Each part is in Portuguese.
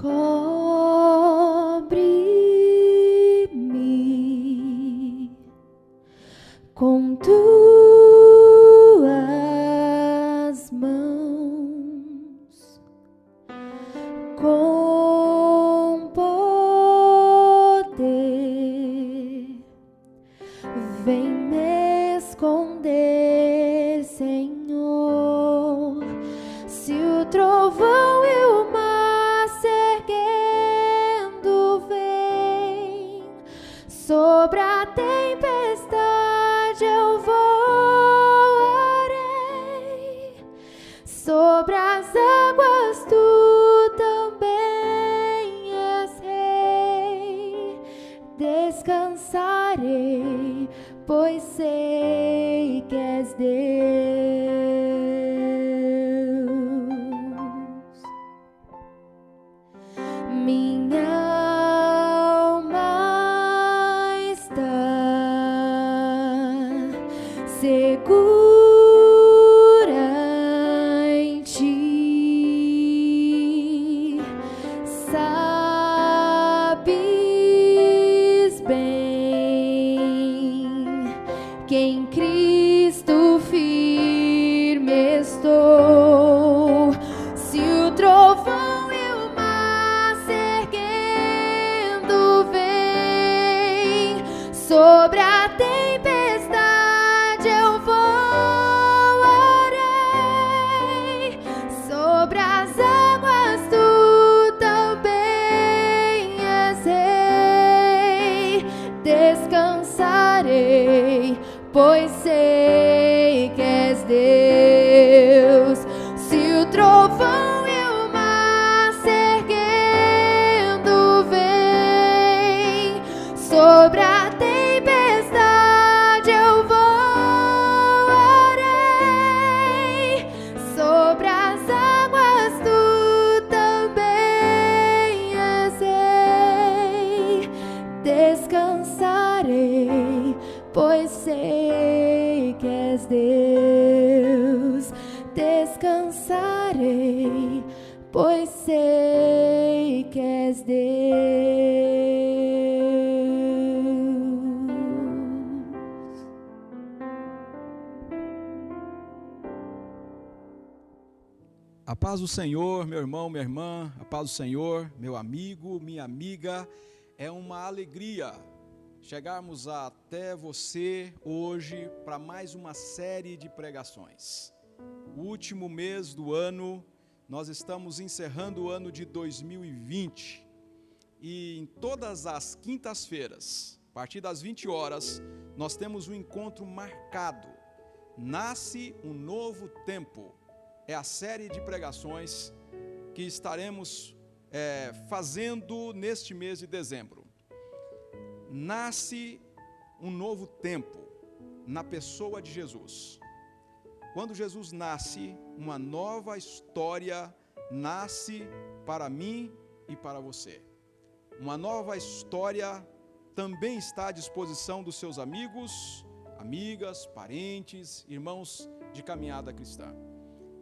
Cobre-me com tuas mãos, com poder, vem me esconder, Senhor. Se o trovão e o mar se erguendo vem, sobre a tempestade eu voarei, sobre as águas tu também és rei. Descansarei, pois sei que és Deus. Minha alma está segura em ti. Sabes bem que em Cristo firme estou. Se o trovão e o mar se erguendo vem, sobre a tempestade eu voarei, sobre as águas tu também és rei. Descansarei, pois sei que és Deus. Se o trovão e o mar se erguendo vem, sobre a tempestade eu voarei, sobre as águas tu também és rei. Descansarei, pois sei que és Deus. Descansarei, pois sei que és Deus. A paz do Senhor, meu irmão, minha irmã, a paz do Senhor, meu amigo, minha amiga. É uma alegria chegarmos até você hoje para mais uma série de pregações. O último mês do ano, nós estamos encerrando o ano de 2020 e em todas as quintas-feiras, a partir das 20 horas, nós temos um encontro marcado. Nasce um novo tempo. É a série de pregações que estaremos fazendo neste mês de dezembro. Nasce um novo tempo na pessoa de Jesus. Quando Jesus nasce, uma nova história nasce para mim e para você. Uma nova história também está à disposição dos seus amigos, amigas, parentes, irmãos de caminhada cristã.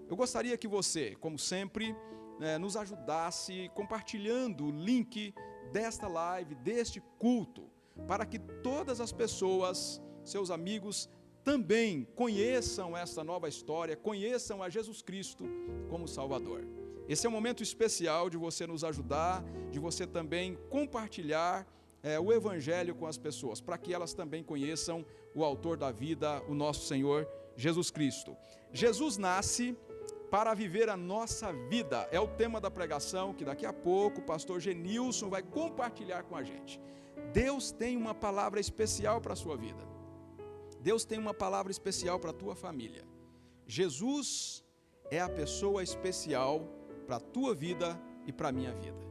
Eu gostaria que você, como sempre, nos ajudasse compartilhando o link desta live, deste culto, para que todas as pessoas, seus amigos, também conheçam essa nova história, conheçam a Jesus Cristo como Salvador. Esse é um momento especial de você nos ajudar, de você também compartilhar o Evangelho com as pessoas, para que elas também conheçam o autor da vida, o nosso Senhor Jesus Cristo. Jesus nasce para viver a nossa vida, é o tema da pregação que daqui a pouco o pastor Genilson vai compartilhar com a gente. Deus tem uma palavra especial para a sua vida. Deus tem uma palavra especial para a tua família. Jesus é a pessoa especial para a tua vida e para a minha vida.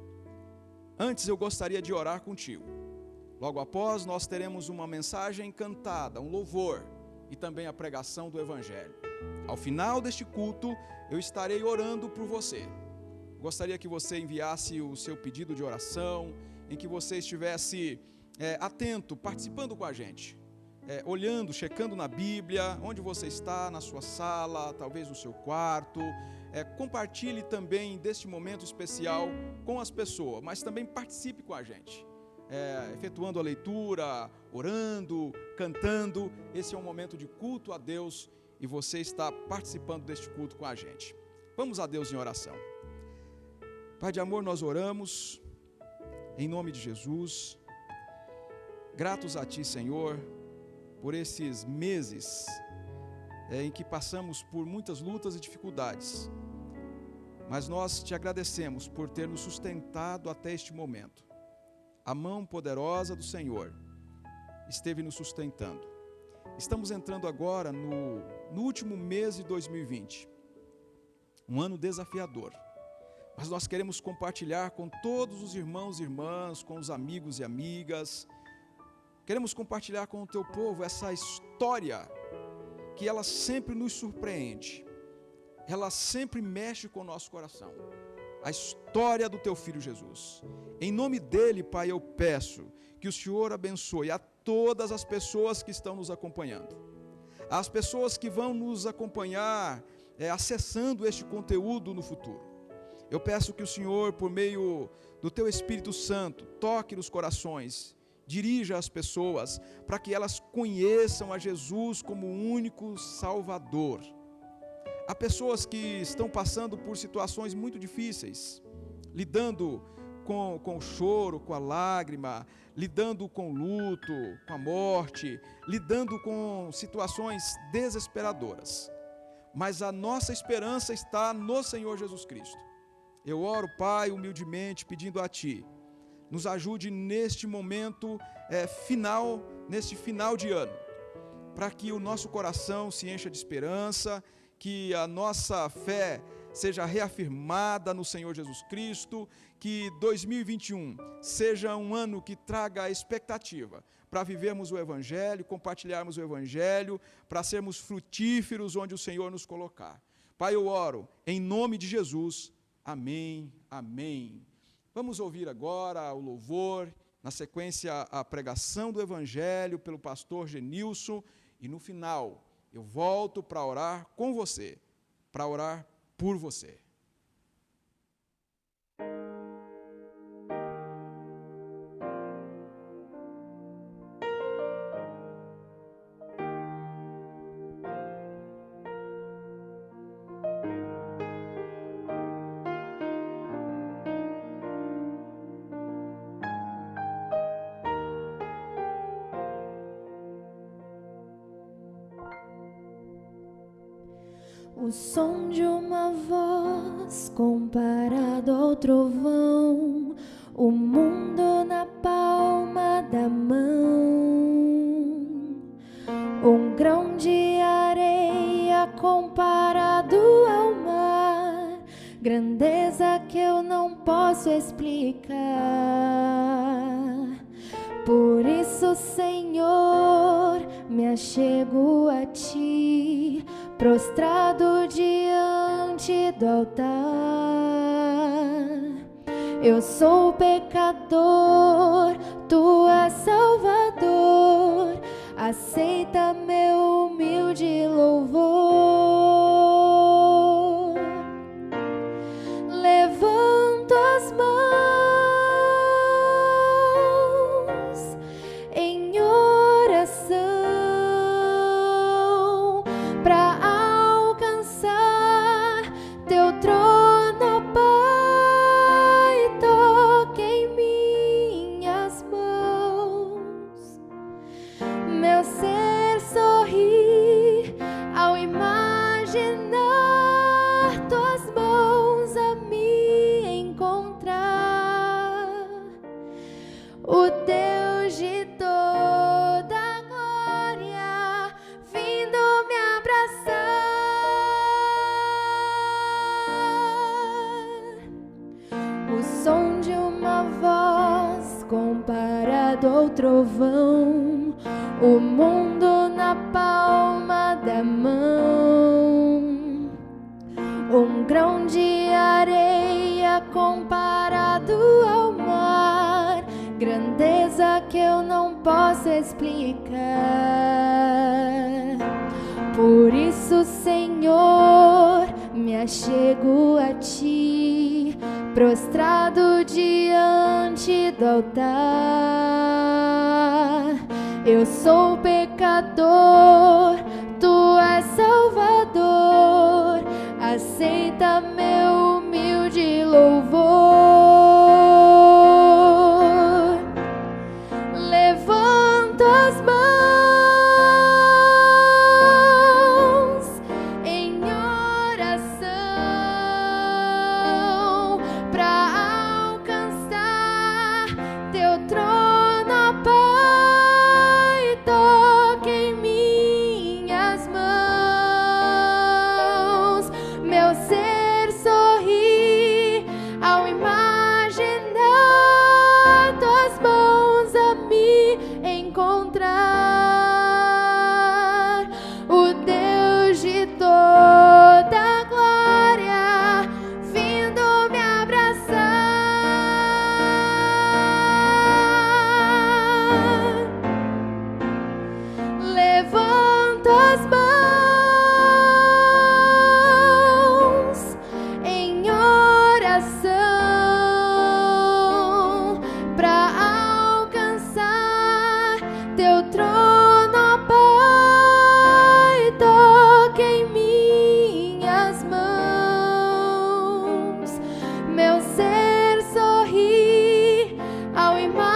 Antes eu gostaria de orar contigo. Logo após nós teremos uma mensagem cantada, um louvor e também a pregação do Evangelho. Ao final deste culto eu estarei orando por você. Gostaria que você enviasse o seu pedido de oração, em que você estivesse atento, participando com a gente, olhando, checando na Bíblia, onde você está, na sua sala, talvez no seu quarto, compartilhe também deste momento especial com as pessoas, mas também participe com a gente, efetuando a leitura, orando, cantando. Esse é um momento de culto a Deus e você está participando deste culto com a gente. Vamos a Deus em oração. Pai de amor, nós oramos em nome de Jesus, gratos a Ti, Senhor, por esses meses em que passamos por muitas lutas e dificuldades, mas nós Te agradecemos por ter nos sustentado até este momento. A mão poderosa do Senhor esteve nos sustentando. Estamos entrando agora no último mês de 2020, um ano desafiador, mas nós queremos compartilhar com todos os irmãos e irmãs, com os amigos e amigas, queremos compartilhar com o Teu povo essa história que ela sempre nos surpreende, ela sempre mexe com o nosso coração, a história do Teu Filho Jesus. Em nome dele, Pai, eu peço que o Senhor abençoe a todas as pessoas que estão nos acompanhando, as pessoas que vão nos acompanhar acessando este conteúdo no futuro. Eu peço que o Senhor, por meio do Teu Espírito Santo, toque nos corações, dirija as pessoas, para que elas conheçam a Jesus como o único Salvador. Há pessoas que estão passando por situações muito difíceis, lidando com o choro, com a lágrima, lidando com o luto, com a morte, lidando com situações desesperadoras. Mas a nossa esperança está no Senhor Jesus Cristo. Eu oro, Pai, humildemente, pedindo a Ti, nos ajude neste momento neste final de ano, para que o nosso coração se encha de esperança, que a nossa fé seja reafirmada no Senhor Jesus Cristo, que 2021 seja um ano que traga a expectativa para vivermos o Evangelho, compartilharmos o Evangelho, para sermos frutíferos onde o Senhor nos colocar. Pai, eu oro em nome de Jesus. Amém, amém. Vamos ouvir agora o louvor, na sequência a pregação do Evangelho pelo pastor Genilson, e no final eu volto para orar com você, para orar por você. O som de uma voz comparado ao trovão, o mundo na palma da mão, um grão de areia comparado ao mar, grandeza que eu não posso explicar. Por isso, Senhor, me achego a Ti, prostrado diante do altar. Eu sou pecador, Tu és Salvador, aceita meu humilde louvor. Levanto as mãos em oração para alcançar Teu trono, Pai. Toque em minhas mãos, meu ser sorri ao imaginar Tuas mãos a me encontrar. O Deus de toda glória vindo me abraçar. O som de uma voz comparado ao trovão, o mundo na palma da mão, um grão de areia comparado ao mar, grandeza que eu não posso explicar. Por isso, Senhor, me achego a ti, prostrado diante do altar. Eu sou pecador, tu és Salvador, aceita meu humilde louvor. Levanto as mãos em oração para alcançar teu trono, ó Pai. Toque em minhas mãos, meu ser sorri ao imaginar tuas mãos a me encontrar. O Deus de toda glória vindo me abraçar. Levanto as mãos em oração para alcançar teu trono, ó Pai. Toque em minhas mãos, meu ser sorri ao imaginar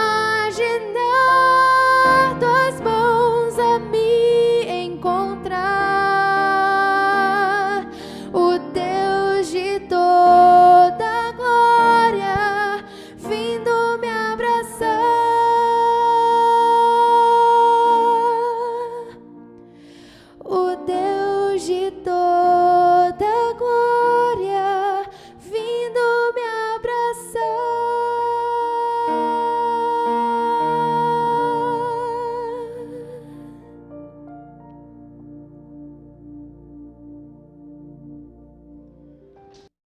tuas mãos a me encontrar. O Deus de toda glória vindo me abraçar. O Deus de toda glória vindo me abraçar.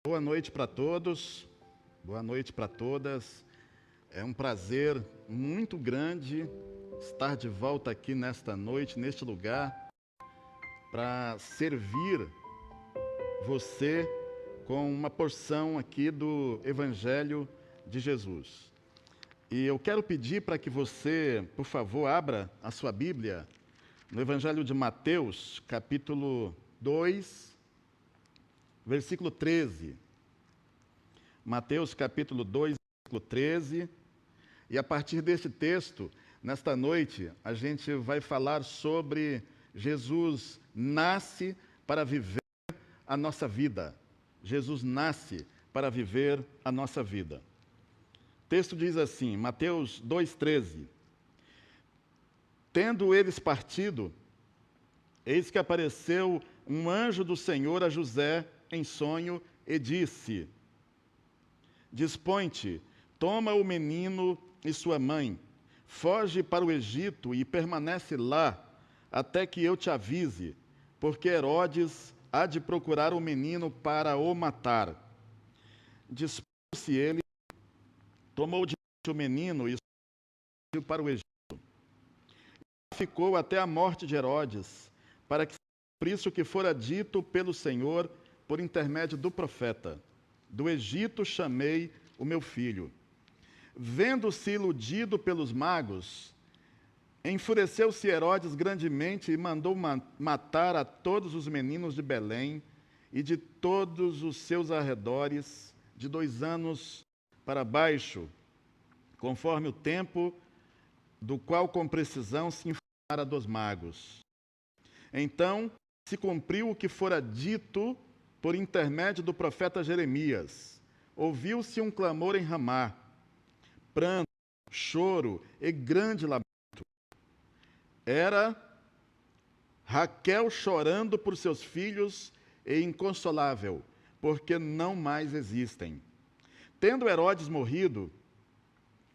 Boa noite para todos, boa noite para todas. É um prazer muito grande estar de volta aqui nesta noite, neste lugar, para servir você com uma porção aqui do Evangelho de Jesus. E eu quero pedir para que você, por favor, abra a sua Bíblia no Evangelho de Mateus, capítulo 2, versículo 13. Mateus, capítulo 2, versículo 13. E a partir deste texto, nesta noite, a gente vai falar sobre Jesus nasce para viver a nossa vida. Jesus nasce para viver a nossa vida. O texto diz assim, Mateus 2,13. Tendo eles partido, eis que apareceu um anjo do Senhor a José em sonho e disse: Dispõe-te, toma o menino e sua mãe, foge para o Egito e permanece lá, até que eu te avise, porque Herodes há de procurar o menino para o matar. Dispôs-se ele, tomou de o menino e fugiu para o Egito. Ficou até a morte de Herodes, para que se cumprisse o que fora dito pelo Senhor por intermédio do profeta: do Egito chamei o meu filho. Vendo-se iludido pelos magos, enfureceu-se Herodes grandemente e mandou matar a todos os meninos de Belém e de todos os seus arredores, de 2 anos para baixo, conforme o tempo do qual com precisão se informara dos magos. Então se cumpriu o que fora dito por intermédio do profeta Jeremias. Ouviu-se um clamor em Ramá, pranto, choro e grande lamento. Era Raquel chorando por seus filhos e inconsolável, porque não mais existem. Tendo Herodes morrido,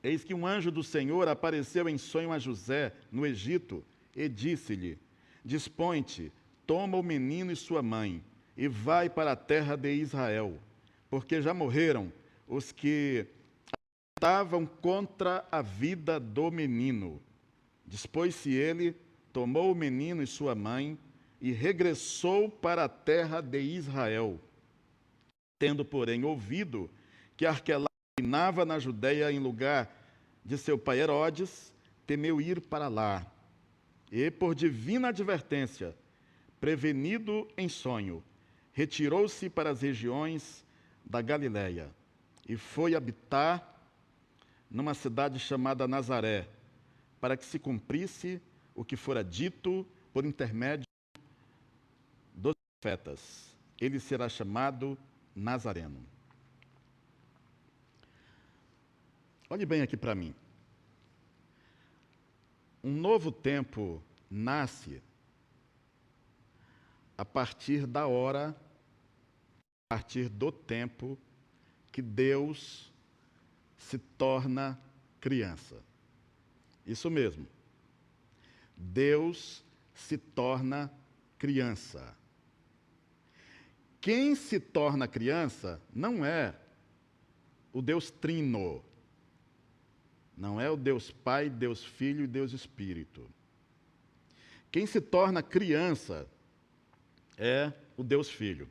eis que um anjo do Senhor apareceu em sonho a José, no Egito, e disse-lhe: Dispõe-te, toma o menino e sua mãe, e vai para a terra de Israel, porque já morreram os que estavam contra a vida do menino. Dispôs-se ele, tomou o menino e sua mãe, e regressou para a terra de Israel. Tendo, porém, ouvido que Arquelao reinava na Judéia em lugar de seu pai Herodes, temeu ir para lá. E, por divina advertência, prevenido em sonho, retirou-se para as regiões da Galiléia e foi habitar numa cidade chamada Nazaré, para que se cumprisse o que fora dito por intermédio dos profetas. Ele será chamado Nazareno. Olhe bem aqui para mim. Um novo tempo nasce a partir da hora, a partir do tempo que Deus se torna criança. Isso mesmo. Deus se torna criança. Quem se torna criança não é o Deus Trino. Não é o Deus Pai, Deus Filho e Deus Espírito. Quem se torna criança é o Deus Filho.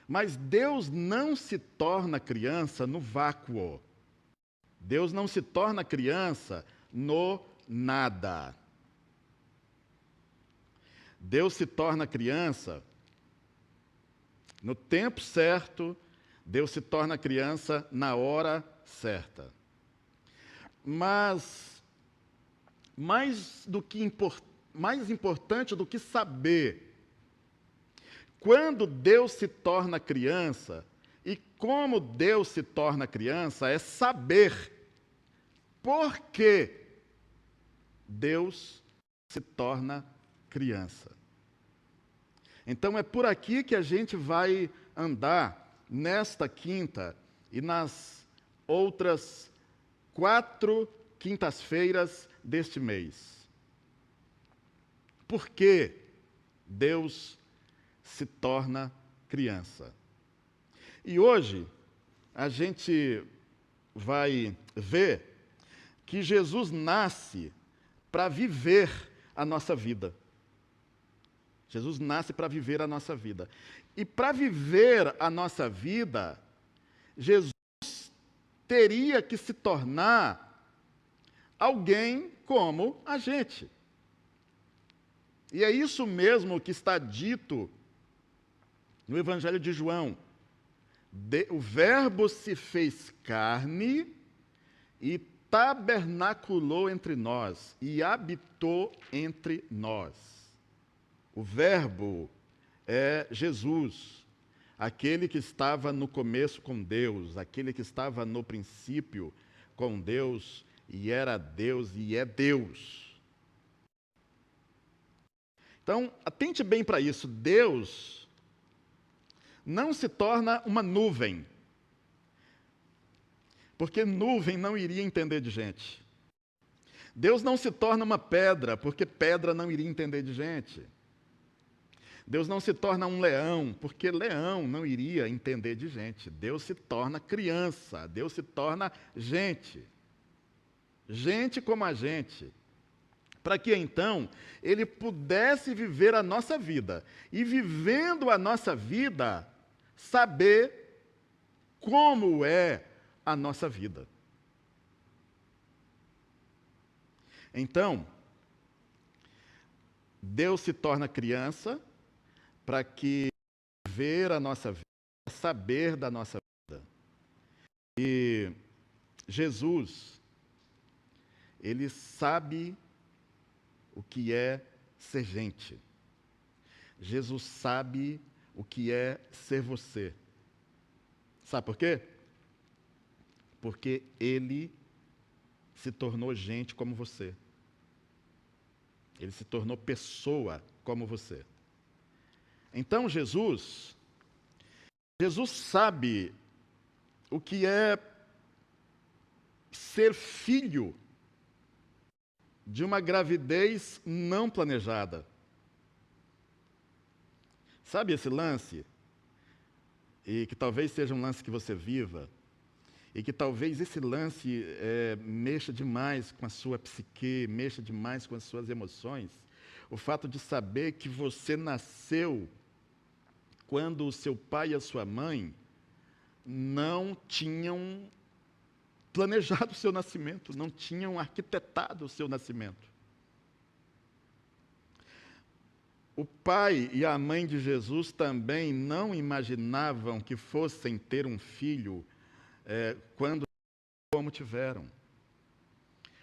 Mas Deus não se torna criança no vácuo. Deus não se torna criança no nada. Deus se torna criança no tempo certo, Deus se torna criança na hora certa. Mas, mais importante do que saber quando Deus se torna criança e como Deus se torna criança, é saber por que Deus se torna criança. Então é por aqui que a gente vai andar nesta quinta e nas outras 4 quintas-feiras deste mês. Por que Deus se torna criança? E hoje a gente vai ver que Jesus nasce para viver a nossa vida. Jesus nasce para viver a nossa vida. E para viver a nossa vida, Jesus teria que se tornar alguém como a gente. E é isso mesmo que está dito no Evangelho de João. O Verbo se fez carne e tabernaculou entre nós e habitou entre nós. O Verbo é Jesus, aquele que estava no começo com Deus, aquele que estava no princípio com Deus, e era Deus e é Deus. Então, atente bem para isso. Deus não se torna uma nuvem, porque nuvem não iria entender de gente. Deus não se torna uma pedra, porque pedra não iria entender de gente. Deus não se torna um leão, porque leão não iria entender de gente. Deus se torna criança, Deus se torna gente. Gente como a gente. Para que então Ele pudesse viver a nossa vida. E vivendo a nossa vida, saber como é a nossa vida. Então, Deus se torna criança para que ver a nossa vida, saber da nossa vida. E Jesus, Ele sabe o que é ser gente. Jesus sabe o que é ser você. Sabe por quê? Porque Ele se tornou gente como você. Ele se tornou pessoa como você. Então Jesus sabe o que é ser filho de uma gravidez não planejada. Sabe esse lance? E que talvez seja um lance que você viva, e que talvez esse lance mexa demais com a sua psique, mexa demais com as suas emoções. O fato de saber que você nasceu quando o seu pai e a sua mãe não tinham planejado o seu nascimento, não tinham arquitetado o seu nascimento. O pai e a mãe de Jesus também não imaginavam que fossem ter um filho quando como tiveram.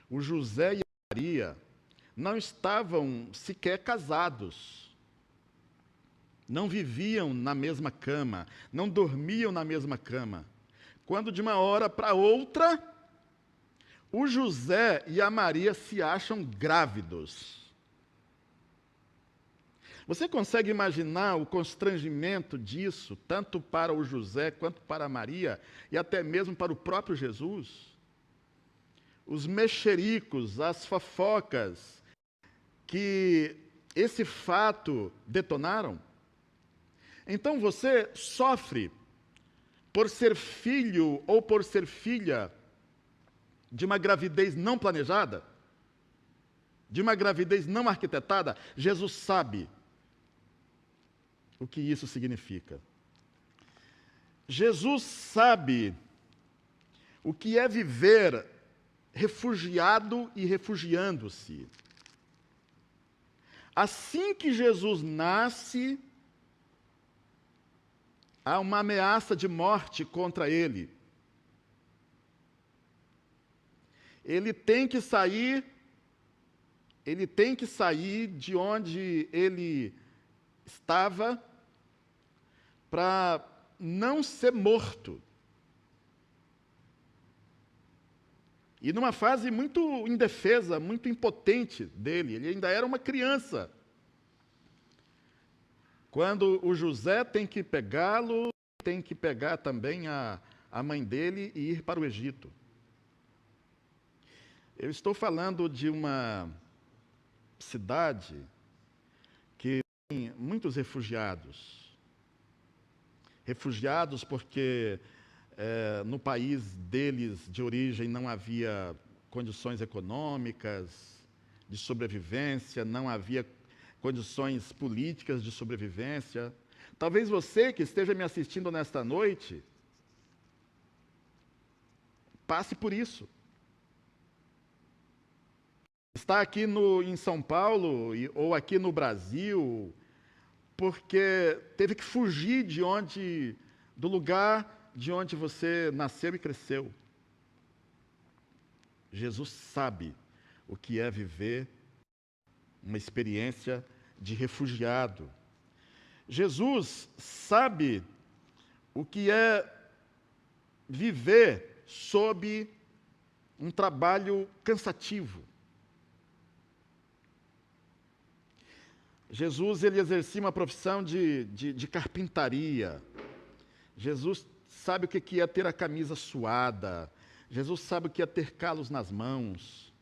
O José e a Maria não estavam sequer casados, não viviam na mesma cama, não dormiam na mesma cama. Quando de uma hora para outra, o José e a Maria se acham grávidos. Você consegue imaginar o constrangimento disso, tanto para o José quanto para a Maria, e até mesmo para o próprio Jesus? Os mexericos, as fofocas que esse fato detonaram? Então você sofre por ser filho ou por ser filha de uma gravidez não planejada? De uma gravidez não arquitetada? Jesus sabe o que isso significa. Jesus sabe o que é viver refugiado e refugiando-se. Assim que Jesus nasce, há uma ameaça de morte contra ele. Ele tem que sair de onde ele estava para não ser morto. E numa fase muito indefesa, muito impotente dele, ele ainda era uma criança. Quando o José tem que pegá-lo, tem que pegar também a mãe dele e ir para o Egito. Eu estou falando de uma cidade que tem muitos refugiados. Refugiados porque no país deles de origem não havia condições econômicas de sobrevivência, não havia condições políticas de sobrevivência. Talvez você que esteja me assistindo nesta noite passe por isso. Está aqui em São Paulo ou aqui no Brasil porque teve que fugir do lugar de onde você nasceu e cresceu. Jesus sabe o que é viver uma experiência de refugiado. Jesus sabe o que é viver sob um trabalho cansativo. Jesus ele exercia uma profissão de carpintaria. Jesus sabe o que é ter a camisa suada. Jesus sabe o que é ter calos nas mãos.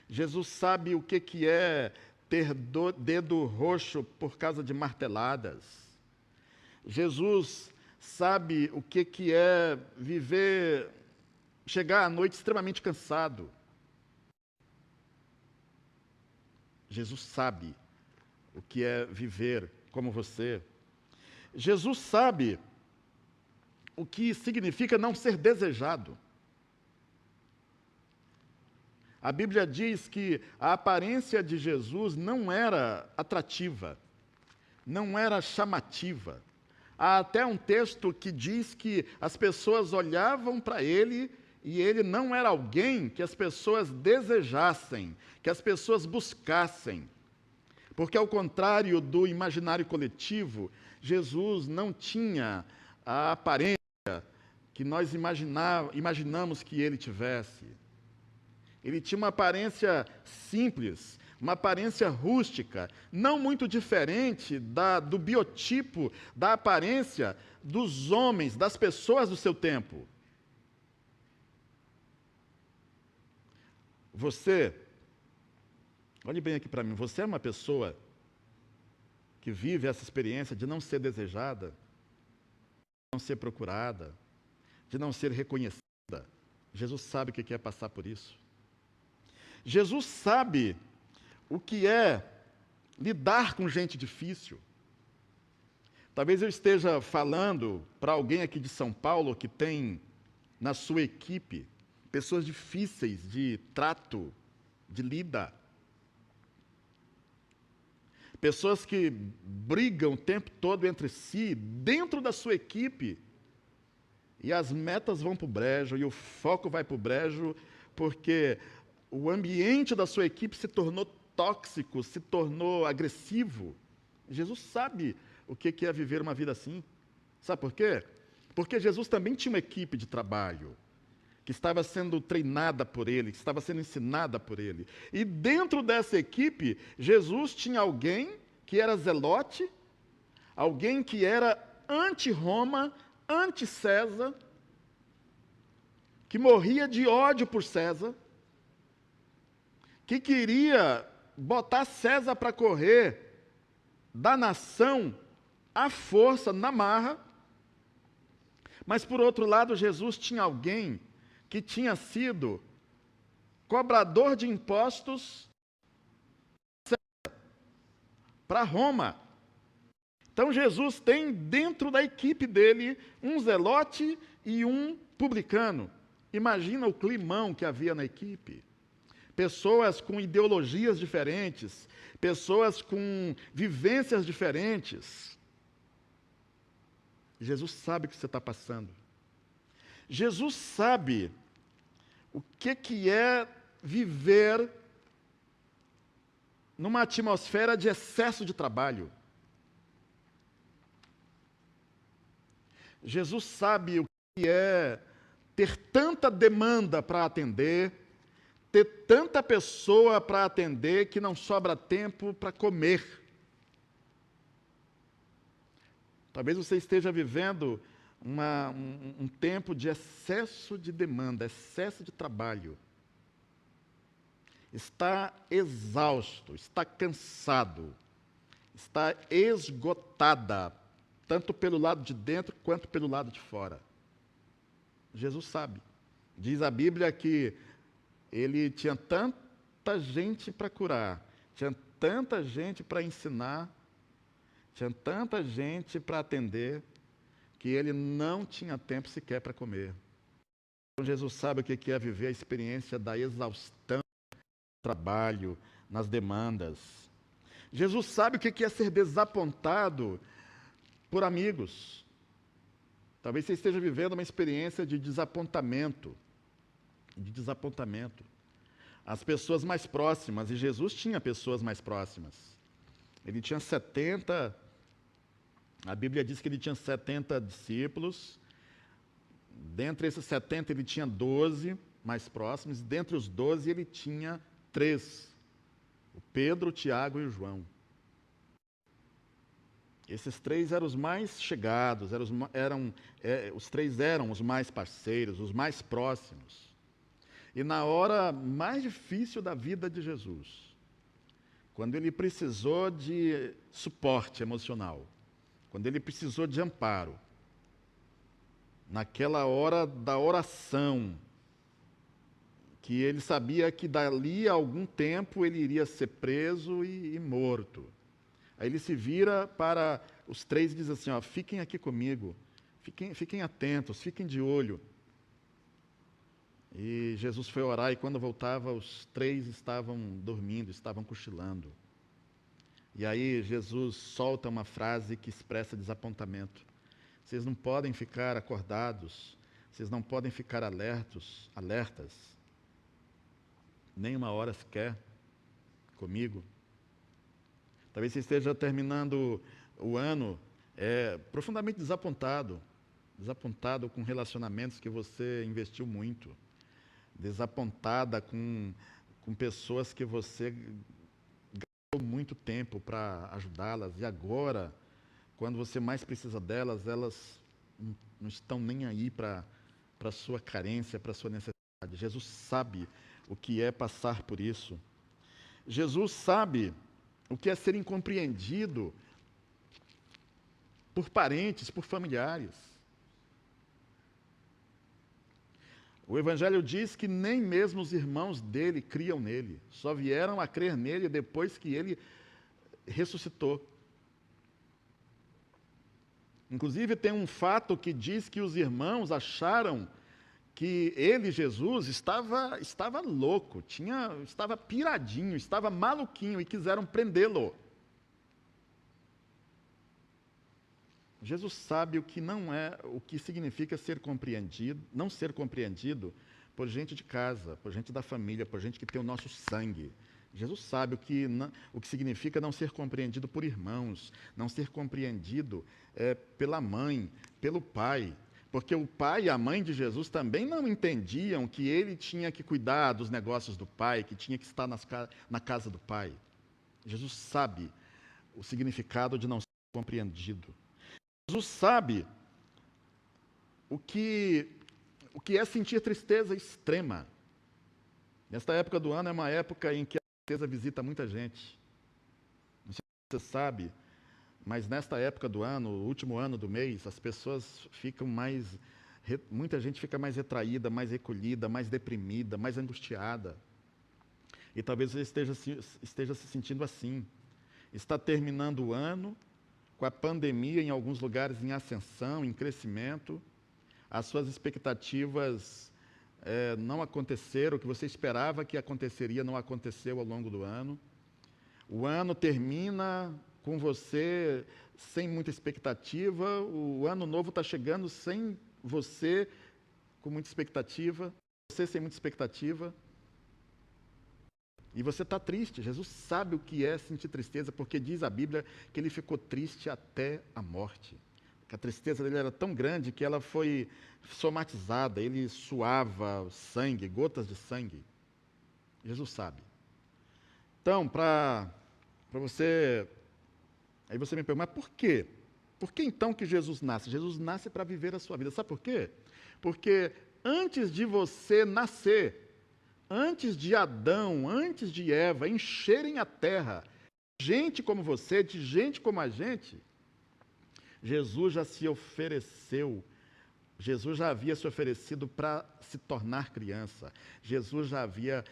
Jesus sabe o que é ter dedo roxo por causa de marteladas. Jesus sabe o que é chegar à noite extremamente cansado. Jesus sabe o que é viver como você. Jesus sabe o que significa não ser desejado. A Bíblia diz que a aparência de Jesus não era atrativa, não era chamativa. Há até um texto que diz que as pessoas olhavam para ele e ele não era alguém que as pessoas desejassem, que as pessoas buscassem. Porque, ao contrário do imaginário coletivo, Jesus não tinha a aparência que nós imaginamos que ele tivesse. Ele tinha uma aparência simples, uma aparência rústica, não muito diferente do biotipo, da aparência dos homens, das pessoas do seu tempo. Você, olhe bem aqui para mim, você é uma pessoa que vive essa experiência de não ser desejada, de não ser procurada, de não ser reconhecida. Jesus sabe o que é passar por isso. Jesus sabe o que é lidar com gente difícil. Talvez eu esteja falando para alguém aqui de São Paulo que tem na sua equipe pessoas difíceis de trato, de lida. Pessoas que brigam o tempo todo entre si, dentro da sua equipe. E as metas vão para o brejo, e o foco vai para o brejo, porque o ambiente da sua equipe se tornou tóxico, se tornou agressivo. Jesus sabe o que é viver uma vida assim. Sabe por quê? Porque Jesus também tinha uma equipe de trabalho, que estava sendo treinada por ele, que estava sendo ensinada por ele. E dentro dessa equipe, Jesus tinha alguém que era zelote, alguém que era anti-Roma, anti-César, que morria de ódio por César, que queria botar César para correr da nação à força, na marra. Mas, por outro lado, Jesus tinha alguém que tinha sido cobrador de impostos para Roma. Então, Jesus tem dentro da equipe dele um zelote e um publicano. Imagina o climão que havia na equipe. Pessoas com ideologias diferentes, pessoas com vivências diferentes. Jesus sabe o que você está passando. Jesus sabe o que é viver numa atmosfera de excesso de trabalho. Jesus sabe o que é ter tanta demanda para atender, ter tanta pessoa para atender que não sobra tempo para comer. Talvez você esteja vivendo um tempo de excesso de demanda, excesso de trabalho. Está exausto, está cansado, está esgotada, tanto pelo lado de dentro quanto pelo lado de fora. Jesus sabe. Diz a Bíblia que ele tinha tanta gente para curar, tinha tanta gente para ensinar, tinha tanta gente para atender, que ele não tinha tempo sequer para comer. Então, Jesus sabe o que é viver a experiência da exaustão no trabalho, nas demandas. Jesus sabe o que é ser desapontado por amigos. Talvez você esteja vivendo uma experiência de desapontamento. As pessoas mais próximas, e Jesus tinha pessoas mais próximas. Ele tinha 70, a Bíblia diz que ele tinha 70 discípulos. Dentre esses 70, ele tinha 12 mais próximos. Dentre os 12, ele tinha 3. O Pedro, o Tiago e o João. Esses 3 eram os mais chegados, os 3 eram os mais parceiros, os mais próximos. E na hora mais difícil da vida de Jesus, quando ele precisou de suporte emocional, quando ele precisou de amparo, naquela hora da oração, que ele sabia que dali a algum tempo ele iria ser preso e morto. Aí ele se vira para os 3 e diz assim, fiquem aqui comigo, fiquem atentos, fiquem de olho. E Jesus foi orar e quando voltava, os 3 estavam dormindo, estavam cochilando. E aí Jesus solta uma frase que expressa desapontamento. Vocês não podem ficar acordados, vocês não podem ficar alertas, nem uma hora sequer comigo. Talvez você esteja terminando o ano profundamente desapontado com relacionamentos que você investiu muito, desapontada com pessoas que você gastou muito tempo para ajudá-las, e agora, quando você mais precisa delas, elas não estão nem aí para a sua carência, para a sua necessidade. Jesus sabe o que é passar por isso. Jesus sabe o que é ser incompreendido por parentes, por familiares. O Evangelho diz que nem mesmo os irmãos dele criam nele, só vieram a crer nele depois que ele ressuscitou. Inclusive, tem um fato que diz que os irmãos acharam que ele, Jesus, estava louco, estava piradinho, estava maluquinho e quiseram prendê-lo. Jesus sabe o que significa ser compreendido, não ser compreendido por gente de casa, por gente da família, por gente que tem o nosso sangue. Jesus sabe o que significa não ser compreendido por irmãos, não ser compreendido pela mãe, pelo pai. Porque o pai e a mãe de Jesus também não entendiam que ele tinha que cuidar dos negócios do pai, que tinha que estar na casa do pai. Jesus sabe o significado de não ser compreendido. Jesus sabe o que é sentir tristeza extrema. Nesta época do ano é uma época em que a tristeza visita muita gente. Não sei se você sabe, mas nesta época do ano, o último ano do mês, as pessoas ficam muita gente fica mais retraída, mais recolhida, mais deprimida, mais angustiada. E talvez você esteja se sentindo assim. Está terminando o ano, com a pandemia em alguns lugares em ascensão, em crescimento, as suas expectativas não aconteceram, o que você esperava que aconteceria não aconteceu ao longo do ano. O ano termina com você sem muita expectativa, o ano novo está chegando sem você com muita expectativa, você sem muita expectativa. E você está triste. Jesus sabe o que é sentir tristeza, porque diz a Bíblia que ele ficou triste até a morte. Que a tristeza dele era tão grande que ela foi somatizada, ele suava sangue, gotas de sangue. Jesus sabe. Então, para você... Aí você me pergunta, mas por quê? Por que então que Jesus nasce? Jesus nasce para viver a sua vida. Sabe por quê? Porque antes de você nascer, antes de Adão, antes de Eva encherem a terra, gente como você, de gente como a gente, Jesus já se ofereceu, Jesus já havia se oferecido para se tornar criança, Jesus já havia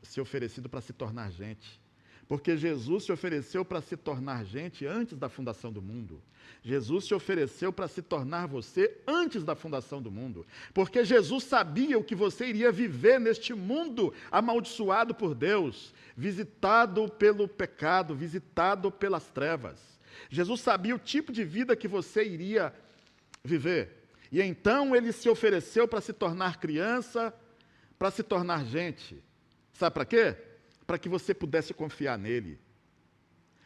se oferecido para se tornar gente. Porque Jesus se ofereceu para se tornar gente antes da fundação do mundo. Jesus se ofereceu para se tornar você antes da fundação do mundo. Porque Jesus sabia o que você iria viver neste mundo amaldiçoado por Deus, visitado pelo pecado, visitado pelas trevas. Jesus sabia o tipo de vida que você iria viver. E então ele se ofereceu para se tornar criança, para se tornar gente. Sabe para quê? Para que você pudesse confiar nele.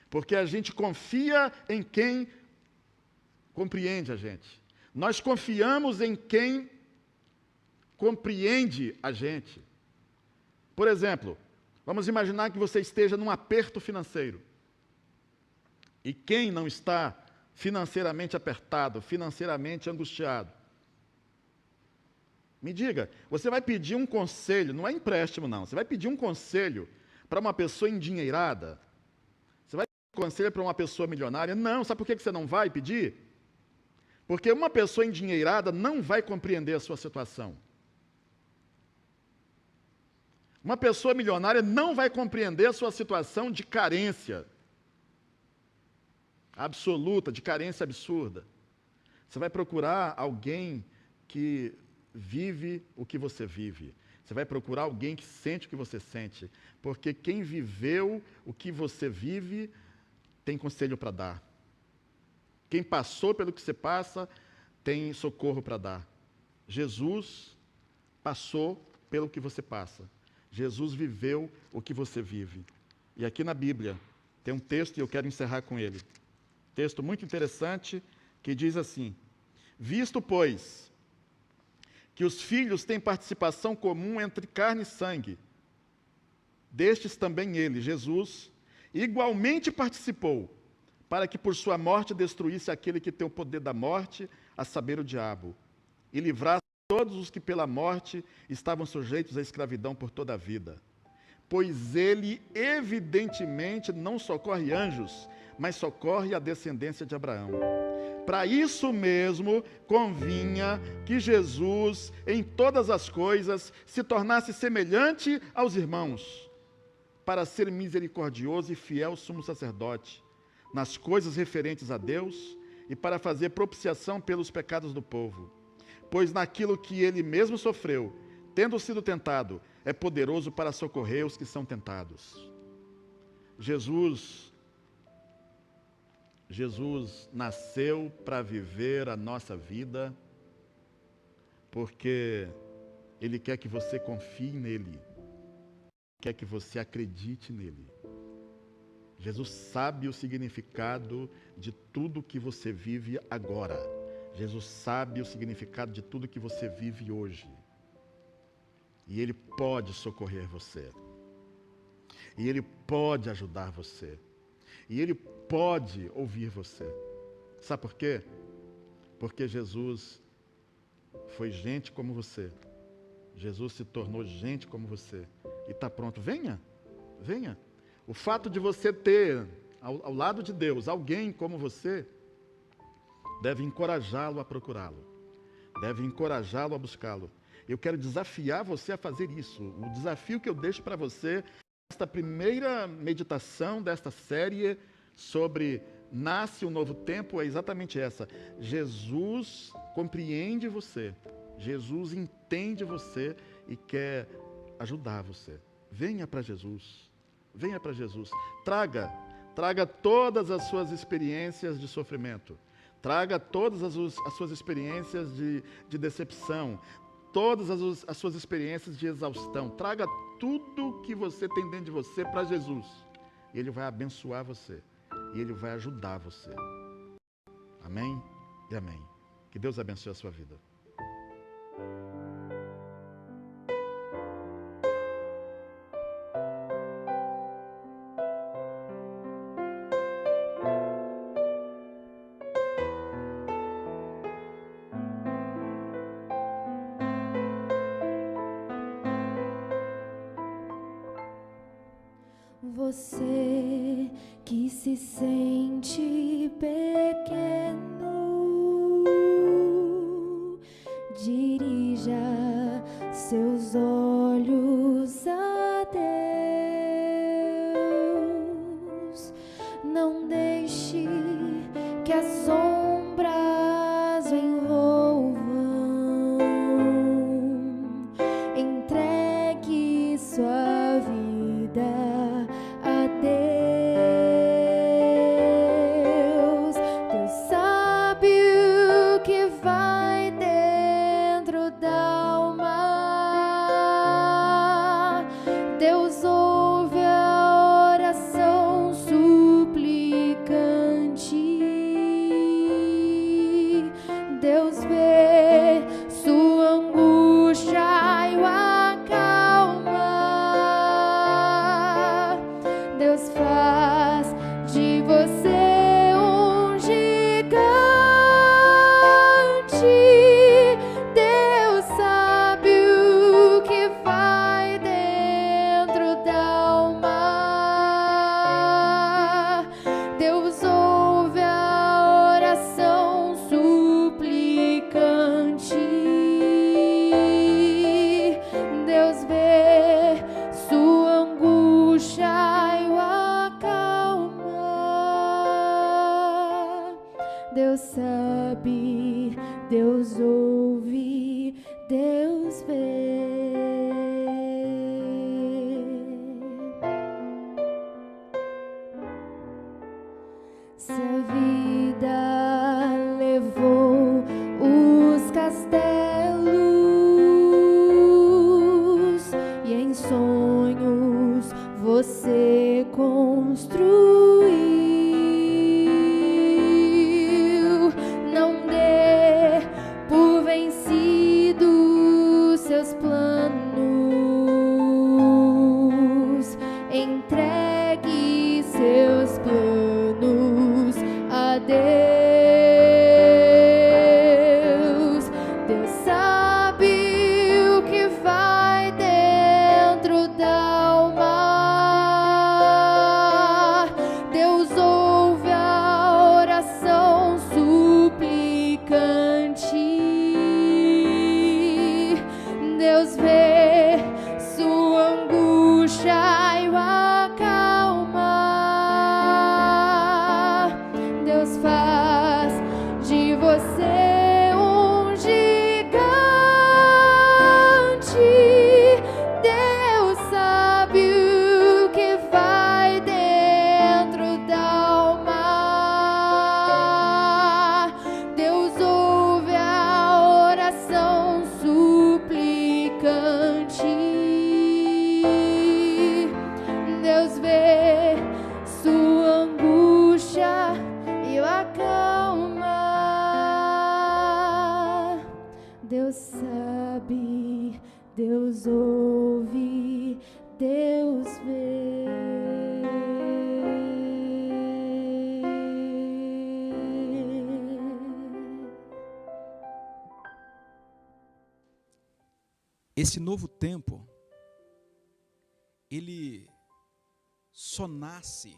Porque a gente confia em quem compreende a gente. Nós confiamos em quem compreende a gente. Por exemplo, vamos imaginar que você esteja num aperto financeiro. E quem não está financeiramente apertado, financeiramente angustiado? Me diga, você vai pedir um conselho, não é empréstimo não, você vai pedir um conselho para uma pessoa endinheirada? Você vai pedir um conselho para uma pessoa milionária? Não, sabe por que você não vai pedir? Porque uma pessoa endinheirada não vai compreender a sua situação. Uma pessoa milionária não vai compreender a sua situação de carência absoluta, de carência absurda. Você vai procurar alguém que vive o que você vive. Você vai procurar alguém que sente o que você sente. Porque quem viveu o que você vive tem conselho para dar. Quem passou pelo que você passa tem socorro para dar. Jesus passou pelo que você passa. Jesus viveu o que você vive. E aqui na Bíblia tem um texto e eu quero encerrar com ele. Texto muito interessante que diz assim: visto, pois, que os filhos têm participação comum entre carne e sangue, destes também ele, Jesus, igualmente participou, para que por sua morte destruísse aquele que tem o poder da morte, a saber, o diabo, e livrasse todos os que pela morte estavam sujeitos à escravidão por toda a vida. Pois ele, evidentemente, não socorre anjos, mas socorre a descendência de Abraão. Para isso mesmo, convinha que Jesus, em todas as coisas, se tornasse semelhante aos irmãos, para ser misericordioso e fiel sumo sacerdote, nas coisas referentes a Deus, e para fazer propiciação pelos pecados do povo. Pois naquilo que ele mesmo sofreu, tendo sido tentado, é poderoso para socorrer os que são tentados. Jesus nasceu para viver a nossa vida, porque Ele quer que você confie nele, quer que você acredite nele. Jesus sabe o significado de tudo que você vive agora. Jesus sabe o significado de tudo que você vive hoje. E Ele pode socorrer você. E Ele pode ajudar você. E Ele pode ouvir você. Sabe por quê? Porque Jesus foi gente como você. Jesus se tornou gente como você. E está pronto. Venha, venha. O fato de você ter, ao lado de Deus, alguém como você, deve encorajá-lo a procurá-lo. Deve encorajá-lo a buscá-lo. Eu quero desafiar você a fazer isso. O desafio que eu deixo para você, esta primeira meditação desta série sobre Nasce um Novo Tempo, é exatamente essa. Jesus compreende você. Jesus entende você e quer ajudar você. Venha para Jesus. Venha para Jesus. Traga todas as suas experiências de sofrimento. Traga todas as suas experiências de decepção. Todas as suas experiências de exaustão. Traga tudo que você tem dentro de você para Jesus. E Ele vai abençoar você. E Ele vai ajudar você. Amém e amém. Que Deus abençoe a sua vida. Você que se sente pequeno, dirija seus olhos a Deus. Não deixe que as sombras o envolvam. Entregue sua vida a Deus. Deus sabe o que vai dentro da alma. Deus ouve a oração suplicante. Deus vê sua angústia e o acalma. Deus faz de você um gigante. Deus sabe o que vai dentro da alma. Deus ouve a oração suplicante. Deus vê sua angústia e o acalma. Deus sabe, Deus ouve, Deus vê. Se a vida levou os castelos e em sonhos você construiu, não dê por vencido seus planos. Entregue seus planos a Deus. Deus sabe o que vai dentro da alma. Deus ouve a oração suplicante. Deus vê sua angústia e o acalma. Deus faz Deus ouve, Deus vê. Esse novo tempo, ele só nasce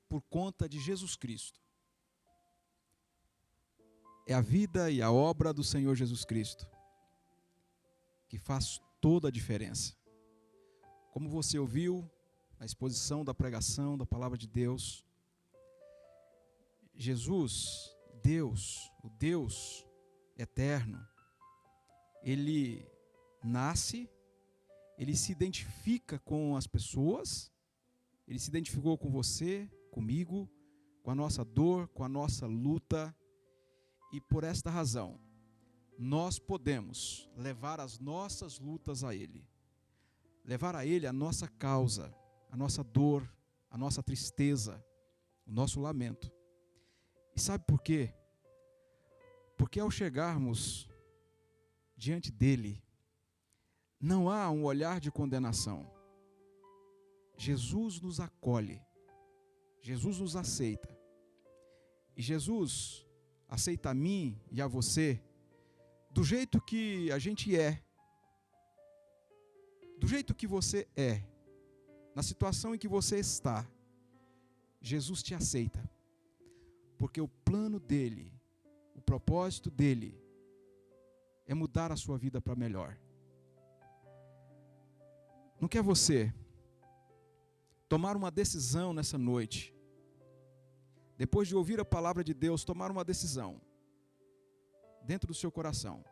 por conta de Jesus Cristo. É a vida e a obra do Senhor Jesus Cristo que faz toda a diferença. Como você ouviu na exposição da pregação da palavra de Deus, Jesus, Deus, o Deus eterno, ele nasce, ele se identifica com as pessoas, ele se identificou com você, comigo, com a nossa dor, com a nossa luta, e por esta razão, nós podemos levar as nossas lutas a ele, levar a ele a nossa causa, a nossa dor, a nossa tristeza, o nosso lamento. E sabe por quê? Porque ao chegarmos diante dele, não há um olhar de condenação. Jesus nos acolhe, Jesus nos aceita. E Jesus aceita a mim e a você do jeito que a gente é, do jeito que você é, na situação em que você está. Jesus te aceita, porque o plano dele, o propósito dele, é mudar a sua vida para melhor. Não quer você tomar uma decisão nessa noite, depois de ouvir a palavra de Deus, tomar uma decisão dentro do seu coração?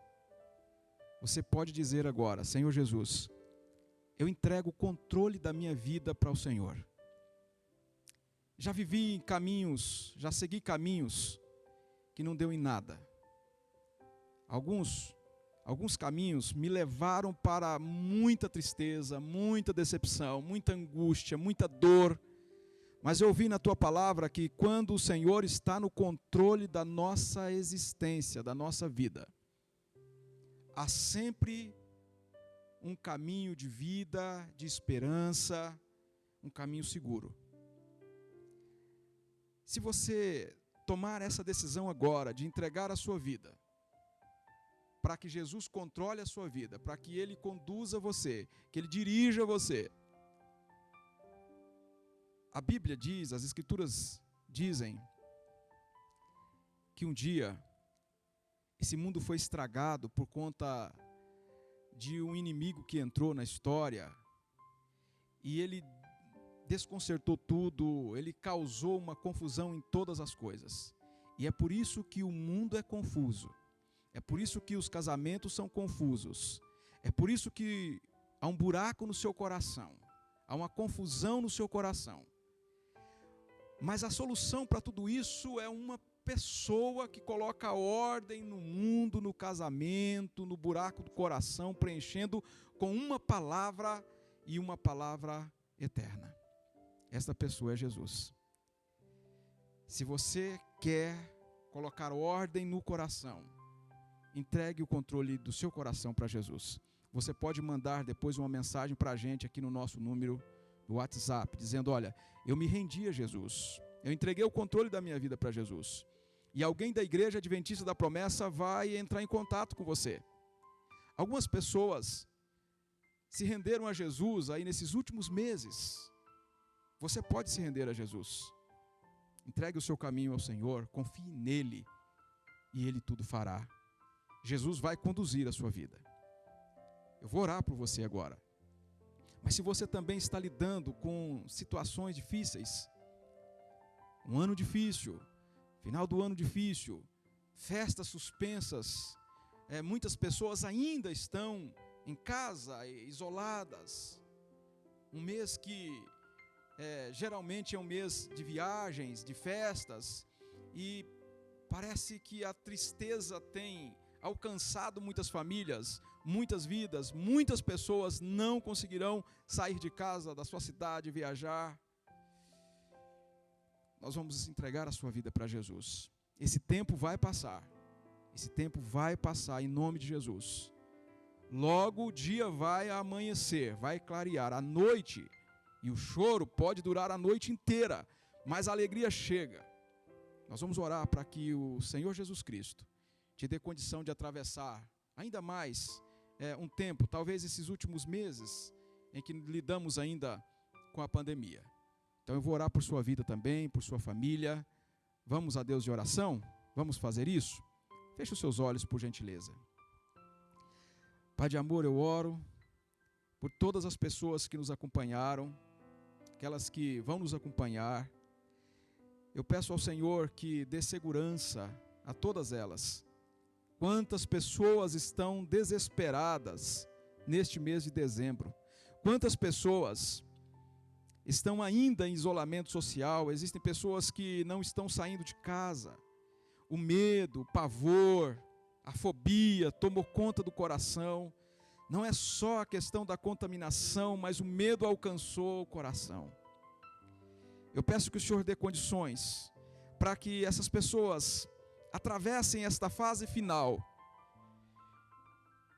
Você pode dizer agora: Senhor Jesus, eu entrego o controle da minha vida para o Senhor. Já vivi em caminhos, já segui caminhos que não deu em nada. Alguns caminhos me levaram para muita tristeza, muita decepção, muita angústia, muita dor. Mas eu ouvi na tua palavra que quando o Senhor está no controle da nossa existência, da nossa vida, há sempre um caminho de vida, de esperança, um caminho seguro. Se você tomar essa decisão agora de entregar a sua vida, para que Jesus controle a sua vida, para que Ele conduza você, que Ele dirija você. A Bíblia diz, as Escrituras dizem, que um dia esse mundo foi estragado por conta de um inimigo que entrou na história, e ele desconcertou tudo, ele causou uma confusão em todas as coisas. E é por isso que o mundo é confuso. É por isso que os casamentos são confusos. É por isso que há um buraco no seu coração. Há uma confusão no seu coração. Mas a solução para tudo isso é uma pessoa que coloca ordem no mundo, no casamento, no buraco do coração, preenchendo com uma palavra e uma palavra eterna. Esta pessoa é Jesus. Se você quer colocar ordem no coração, entregue o controle do seu coração para Jesus. Você pode mandar depois uma mensagem para a gente aqui no nosso número do WhatsApp, dizendo: olha, eu me rendi a Jesus, eu entreguei o controle da minha vida para Jesus. E alguém da Igreja Adventista da Promessa vai entrar em contato com você. Algumas pessoas se renderam a Jesus aí nesses últimos meses. Você pode se render a Jesus. Entregue o seu caminho ao Senhor, confie nele e Ele tudo fará. Jesus vai conduzir a sua vida. Eu vou orar por você agora. Mas se você também está lidando com situações difíceis, um ano difícil, final do ano difícil, festas suspensas, muitas pessoas ainda estão em casa, isoladas, um mês que geralmente é um mês de viagens, de festas, e parece que a tristeza tem alcançado muitas famílias, muitas vidas, muitas pessoas não conseguirão sair de casa, da sua cidade, viajar. Nós vamos entregar a sua vida para Jesus. Esse tempo vai passar. Esse tempo vai passar em nome de Jesus. Logo o dia vai amanhecer, vai clarear. A noite e o choro pode durar a noite inteira, mas a alegria chega. Nós vamos orar para que o Senhor Jesus Cristo te dê condição de atravessar ainda mais um tempo, talvez esses últimos meses, em que lidamos ainda com a pandemia. Então eu vou orar por sua vida também, por sua família. Vamos a Deus de oração? Vamos fazer isso? Feche os seus olhos, por gentileza. Pai de amor, eu oro por todas as pessoas que nos acompanharam, aquelas que vão nos acompanhar. Eu peço ao Senhor que dê segurança a todas elas. Quantas pessoas estão desesperadas neste mês de dezembro? Quantas pessoas estão ainda em isolamento social? Existem pessoas que não estão saindo de casa. O medo, o pavor, a fobia tomou conta do coração. Não é só a questão da contaminação, mas o medo alcançou o coração. Eu peço que o Senhor dê condições para que essas pessoas atravessem esta fase final.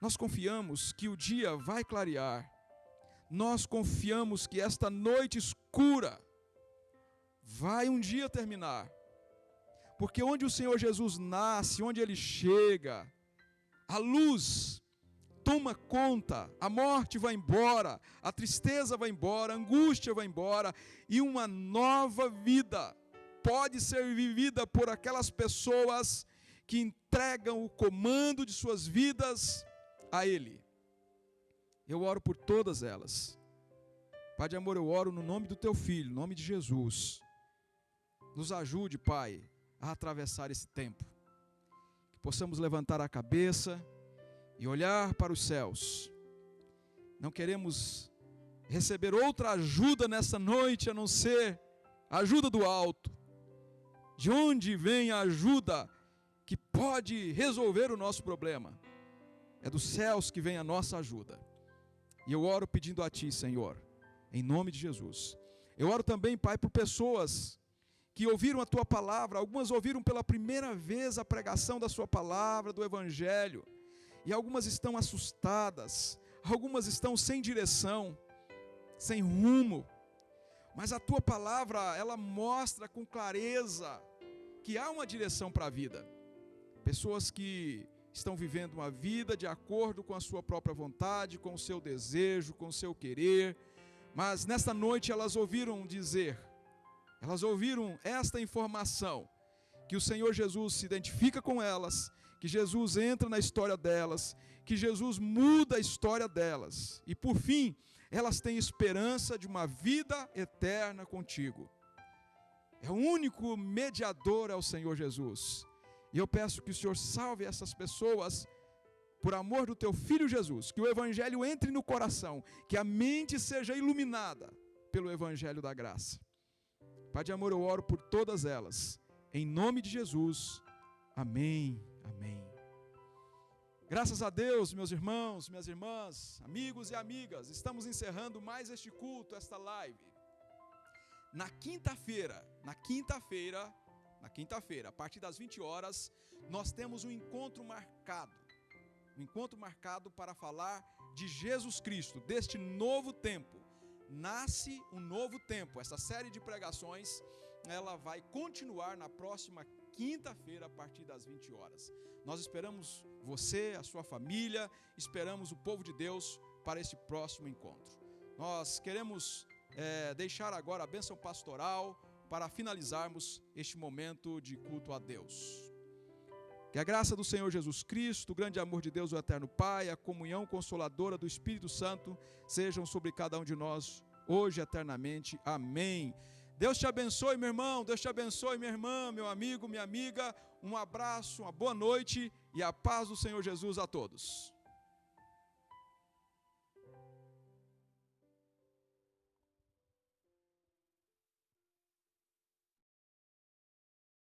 Nós confiamos que o dia vai clarear. Nós confiamos que esta noite escura vai um dia terminar. Porque onde o Senhor Jesus nasce, onde Ele chega, a luz toma conta, a morte vai embora, a tristeza vai embora, a angústia vai embora, e uma nova vida pode ser vivida por aquelas pessoas que entregam o comando de suas vidas a Ele. Eu oro por todas elas. Pai de amor, eu oro no nome do Teu Filho, no nome de Jesus. Nos ajude, Pai, a atravessar esse tempo. Que possamos levantar a cabeça e olhar para os céus. Não queremos receber outra ajuda nessa noite, a não ser a ajuda do alto. De onde vem a ajuda que pode resolver o nosso problema? É dos céus que vem a nossa ajuda. E eu oro pedindo a Ti, Senhor, em nome de Jesus. Eu oro também, Pai, por pessoas que ouviram a Tua palavra. Algumas ouviram pela primeira vez a pregação da Sua palavra, do Evangelho. E algumas estão assustadas, algumas estão sem direção, sem rumo. Mas a Tua palavra, ela mostra com clareza que há uma direção para a vida. Pessoas que estão vivendo uma vida de acordo com a sua própria vontade, com o seu desejo, com o seu querer. Mas nesta noite elas ouviram dizer, elas ouviram esta informação, que o Senhor Jesus se identifica com elas, que Jesus entra na história delas, que Jesus muda a história delas. E por fim, elas têm esperança de uma vida eterna contigo. É o único mediador, é o Senhor Jesus. E eu peço que o Senhor salve essas pessoas, por amor do Teu Filho Jesus, que o Evangelho entre no coração, que a mente seja iluminada pelo Evangelho da graça. Pai de amor, eu oro por todas elas, em nome de Jesus, amém, amém. Graças a Deus, meus irmãos, minhas irmãs, amigos e amigas, estamos encerrando mais este culto, esta live. Na quinta-feira, a partir das 20 horas, nós temos um encontro marcado para falar de Jesus Cristo, deste novo tempo. Nasce um novo tempo. Essa série de pregações, ela vai continuar na próxima quinta-feira, a partir das 20 horas. Nós esperamos você, a sua família, esperamos o povo de Deus para este próximo encontro. Nós queremos deixar agora a bênção pastoral para finalizarmos este momento de culto a Deus. Que a graça do Senhor Jesus Cristo, o grande amor de Deus, o eterno Pai, a comunhão consoladora do Espírito Santo, sejam sobre cada um de nós, hoje e eternamente. Amém. Deus te abençoe, meu irmão, Deus te abençoe, minha irmã, meu amigo, minha amiga. Um abraço, uma boa noite e a paz do Senhor Jesus a todos.